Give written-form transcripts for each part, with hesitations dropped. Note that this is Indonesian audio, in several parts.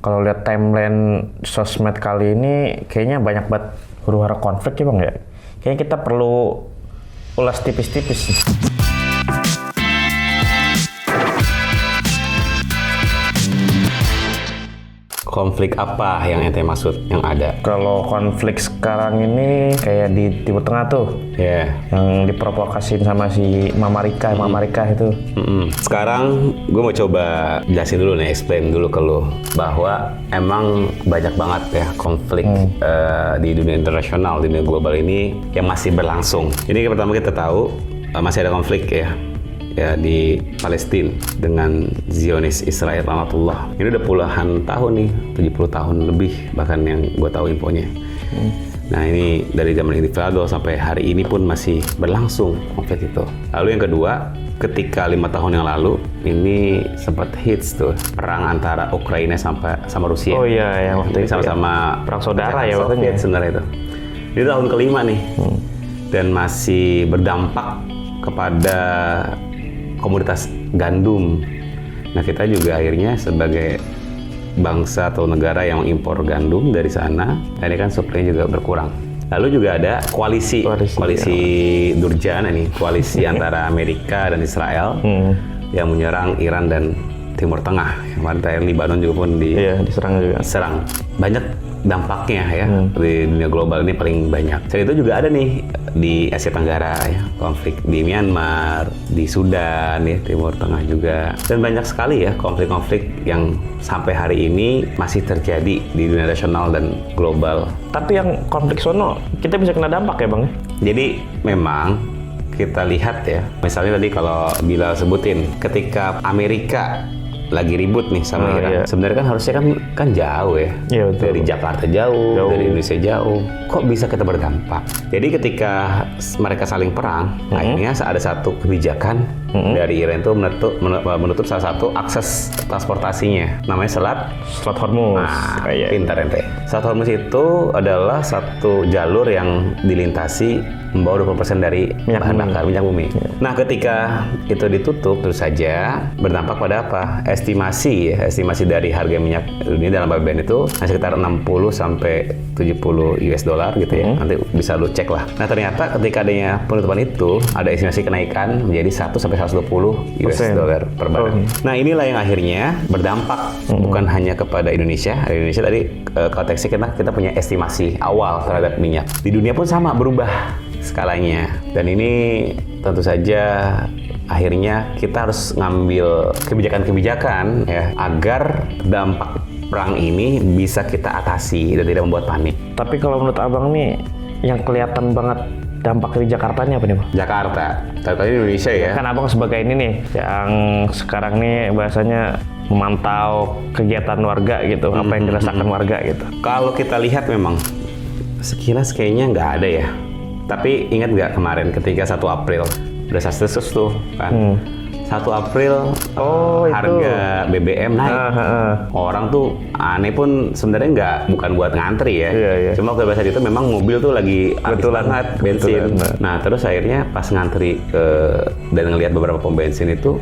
Kalau lihat timeline sosmed kali ini, kayaknya banyak banget huru-hara konflik ya Bang ya. Kayaknya kita perlu ulas tipis-tipis nih. Konflik apa yang ente maksud yang ada? Kalau konflik sekarang ini kayak di Timur Tengah tuh, Ya. yang diprovokasin sama si Mama Rika itu. Sekarang gue mau coba jelasin dulu nih, explain dulu ke lu bahwa emang banyak banget ya konflik di dunia internasional, di dunia global ini yang masih berlangsung. Ini pertama kita tahu masih ada konflik ya di Palestina dengan Zionis Israel rahmatullah. Ini udah puluhan tahun nih, 70 tahun lebih bahkan yang gue tahu infonya. Nah ini dari zaman Intifada sampai hari ini pun masih berlangsung konflik itu. Lalu yang kedua, ketika 5 tahun yang lalu ini sempat hits tuh perang antara Ukraina sama Rusia. Oh iya, yang waktu itu sama-sama perang saudara ya waktu Soviet sebenarnya itu. Ini tahun kelima nih dan masih berdampak kepada komoditas gandum. Nah kita juga akhirnya sebagai bangsa atau negara yang mengimpor gandum dari sana, ini kan supply juga berkurang. Lalu juga ada koalisi Durjana nih, koalisi antara Amerika dan Israel yang menyerang Iran dan Timur Tengah. Kemarin Lebanon juga pun diserang. Banyak dampaknya ya di dunia global ini paling banyak. Selain itu juga ada nih di Asia Tenggara ya, konflik di Myanmar, di Sudan ya, Timur Tengah juga. Dan banyak sekali ya konflik-konflik yang sampai hari ini masih terjadi di dunia nasional dan global. Tapi yang konflik sono kita bisa kena dampak ya Bang? Jadi memang kita lihat ya, misalnya tadi kalau Bilal sebutin, ketika Amerika lagi ribut nih sama Iran. Iya. Sebenarnya kan harusnya kan jauh ya. Iya, betul. Dari Jakarta jauh, dari Indonesia jauh. Kok bisa kita berdampak? Jadi ketika mereka saling perang, akhirnya ada satu kebijakan dari Iran itu menutup salah satu akses transportasinya. Namanya Selat Hormuz. Pintar ente. Selat Hormuz itu adalah satu jalur yang dilintasi membawa 20% dari bahan bakar minyak bumi. Nah, ketika itu ditutup, terus saja berdampak pada apa? Estimasi dari harga minyak dunia dalam APBN itu sekitar 60 sampai 70 US dollar gitu ya. Nanti bisa lu cek lah. Nah, ternyata ketika adanya penutupan itu, ada estimasi kenaikan menjadi 1 sampai 120 US dollar per barang. Nah, inilah yang akhirnya berdampak bukan hanya kepada Indonesia. Indonesia tadi konteksnya kita punya estimasi awal terhadap minyak. Di dunia pun sama, berubah skalanya. Dan ini tentu saja akhirnya kita harus ngambil kebijakan-kebijakan ya agar dampak perang ini bisa kita atasi dan tidak membuat panik. Tapi kalau menurut Abang nih yang kelihatan banget dampak di Jakarta ini apa nih Bang? Jakarta, tadi Indonesia ya. Kan Abang sebagai ini nih yang sekarang nih bahasanya memantau kegiatan warga gitu, apa yang dirasakan warga gitu. Kalau kita lihat memang sekilas kayaknya nggak ada ya. Tapi ingat nggak kemarin ketika 1 April udah desas-desus tuh kan. 1 April harga BBM naik. Orang tuh aneh pun sebenarnya bukan buat ngantri ya. Cuma waktu pada saat itu memang mobil tuh lagi habis banget bensin. Nah terus akhirnya pas ngantri dan ngelihat beberapa pom bensin itu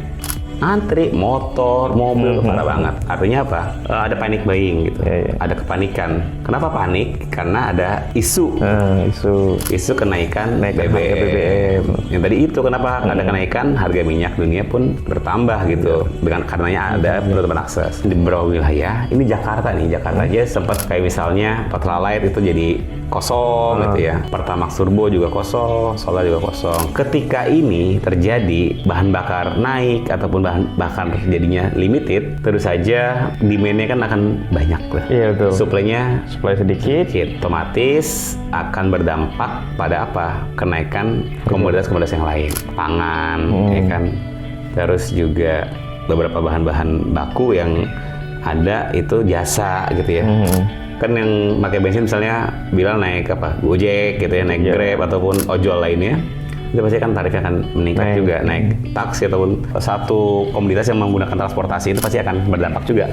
antri motor, mobil parah banget. Artinya apa? Ada panic buying gitu. Ada kepanikan. Kenapa panik? Karena ada isu kenaikan BBM. Yang tadi itu kenapa ada kenaikan harga minyak dunia pun bertambah gitu. Dengan karenanya ada penutupan akses di beberapa wilayah. Ini Jakarta aja sempat kayak misalnya Petralite itu jadi kosong gitu ya. Pertamax Turbo juga kosong, Solar juga kosong. Ketika ini terjadi bahan bakar naik ataupun bahan bakar jadinya limited, terus saja demand-nya kan akan banyak lah. Iya betul. Supply sedikit, otomatis akan berdampak pada apa? Kenaikan komoditas-komoditas yang lain, pangan, ya kan. Terus juga beberapa bahan-bahan baku yang ada itu jasa gitu ya. Kan yang pakai bensin misalnya Bilal naik Gojek gitu ya, naik Grab ataupun ojol lainnya, itu pasti kan tarifnya akan meningkat juga, naik taksi ataupun satu komoditas yang menggunakan transportasi itu pasti akan berdampak juga.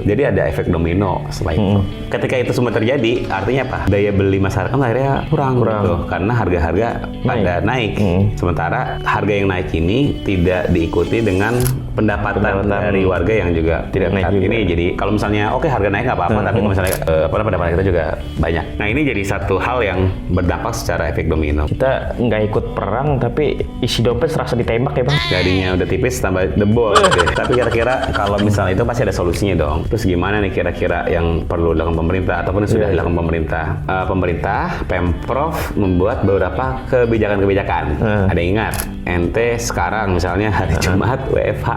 Jadi ada efek domino setelah itu. Ketika itu semua terjadi, artinya apa? Daya beli masyarakat akhirnya kurang. Gitu, karena harga-harga pada naik. Sementara harga yang naik ini tidak diikuti dengan pendapatan dari warga yang juga Tidak naik saat juga. ini. Jadi kalau misalnya oke harga naik nggak apa-apa, tapi kalau misalnya pendapatan kita juga banyak. Nah ini jadi satu hal yang berdampak secara efek domino. Kita nggak ikut perang, tapi isi dompet serasa ditembak ya bang. Jadinya udah tipis tambah debol. Gitu. Tapi kira-kira kalau misalnya itu pasti ada solusinya dong. Terus gimana nih kira-kira yang perlu dilakukan pemerintah ataupun yang sudah dilakukan pemerintah? Pemerintah, Pemprov membuat beberapa kebijakan-kebijakan. Ada yang ingat? Ente sekarang misalnya hari Jumat WFH.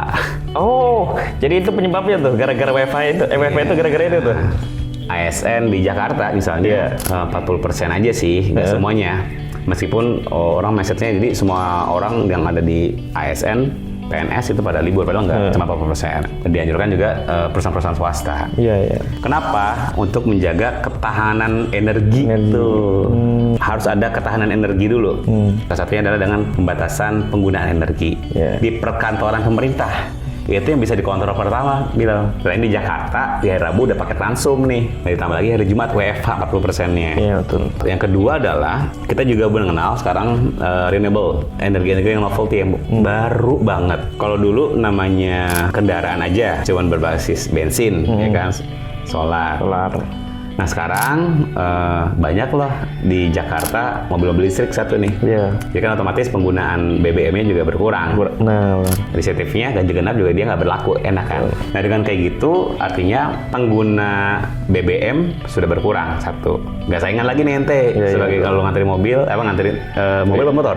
Oh, jadi itu penyebabnya tuh, gara-gara WiFi itu, WiFi itu gara-gara itu tuh. ASN di Jakarta misalnya 40% aja sih, nggak semuanya. Meskipun orang mindsetnya jadi semua orang yang ada di ASN, PNS itu pada libur, padahal nggak, cuma 40%. Dianjurkan juga perusahaan-perusahaan swasta. Iya. Kenapa? Untuk menjaga ketahanan energi itu harus ada ketahanan energi dulu. Salah satunya adalah dengan pembatasan penggunaan energi di perkantoran pemerintah. Itu yang bisa dikontrol pertama, bilang. Selain di Jakarta, di hari Rabu udah pakai transum nih. Nah, ditambah lagi hari Jumat WFH 40%-nya. Iya, betul. Yang kedua adalah kita juga mengenal sekarang renewable energi yang novelty yang baru banget. Kalau dulu namanya kendaraan aja, cuman berbasis bensin, ya kan, solar. Nah sekarang banyak loh di Jakarta mobil-mobil listrik satu nih. Iya. Jadi kan otomatis penggunaan BBM-nya juga berkurang. Nah, Insentifnya ganjil genap juga dia nggak berlaku, enak kan? Nah dengan kayak gitu artinya pengguna BBM sudah berkurang satu. Nggak saingan lagi nih ente sebagai kalau ngantri mobil, ngantri mobil atau motor?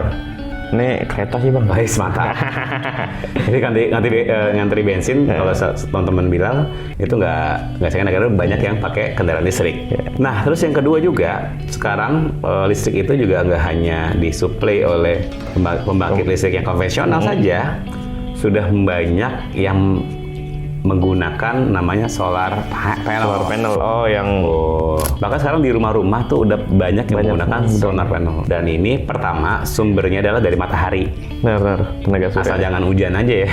ini kereta sih bang. Baik, mantap. Jadi ngantri bensin kalau teman-teman bilang itu nggak saingan, karena banyak yang pakai kendaraan listrik. Nah terus yang kedua juga sekarang listrik itu juga nggak hanya disuplai oleh pembangkit listrik yang konvensional saja, sudah banyak yang menggunakan namanya solar panel. Oh, yang bahkan sekarang di rumah-rumah tuh udah banyak yang menggunakan solar panel. Dan ini pertama sumbernya adalah dari matahari. Benar, tenaga surya. Asal jangan hujan aja ya.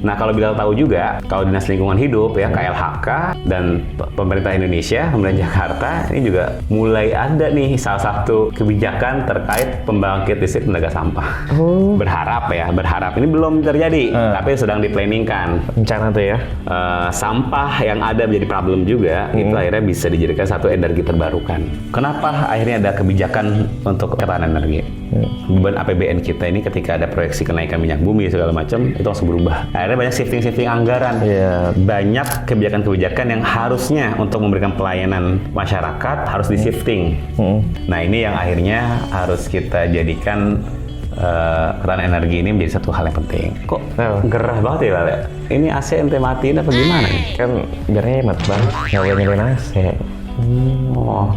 Nah kalau Bilal tahu juga, kalau Dinas Lingkungan Hidup ya KLHK dan pemerintah Indonesia, pemerintah Jakarta ini juga mulai ada nih salah satu kebijakan terkait pembangkit listrik tenaga sampah. Berharap ini belum terjadi, tapi sedang diplanningkan. Rencana tuh ya. Sampah yang ada menjadi problem juga, itu akhirnya bisa dijadikan satu energi terbarukan. Kenapa akhirnya ada kebijakan untuk ketahanan energi? Beban APBN kita ini ketika ada proyeksi kenaikan minyak bumi segala macam itu langsung berubah. Akhirnya banyak shifting anggaran. Banyak kebijakan-kebijakan yang harusnya untuk memberikan pelayanan masyarakat harus di-shifting. Nah ini yang akhirnya harus kita jadikan ketahanan energi ini menjadi satu hal yang penting. Kok gerah banget ya Lale? Ini AC ente matiin apa gimana nih? Kan biar hemat bang, nggak boleh nyalain AC.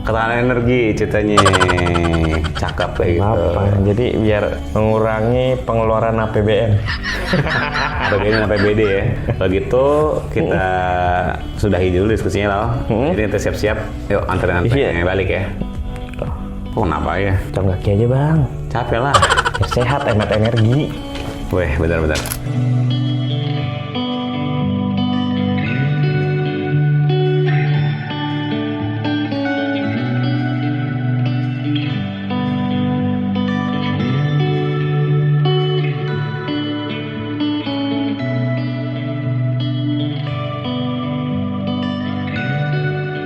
Ketahanan energi ceritanya cakep kayak gitu. Jadi biar mengurangi pengeluaran APBN. APBN dan APBD ya. Kalau gitu kita sudahi dulu diskusinya Lal. Jadi ente siap-siap, yuk anterin balik ya. Kenapa ya? Jalan kaki aja bang. Capek lah. Biar sehat, hemat energi. Weh, benar-benar.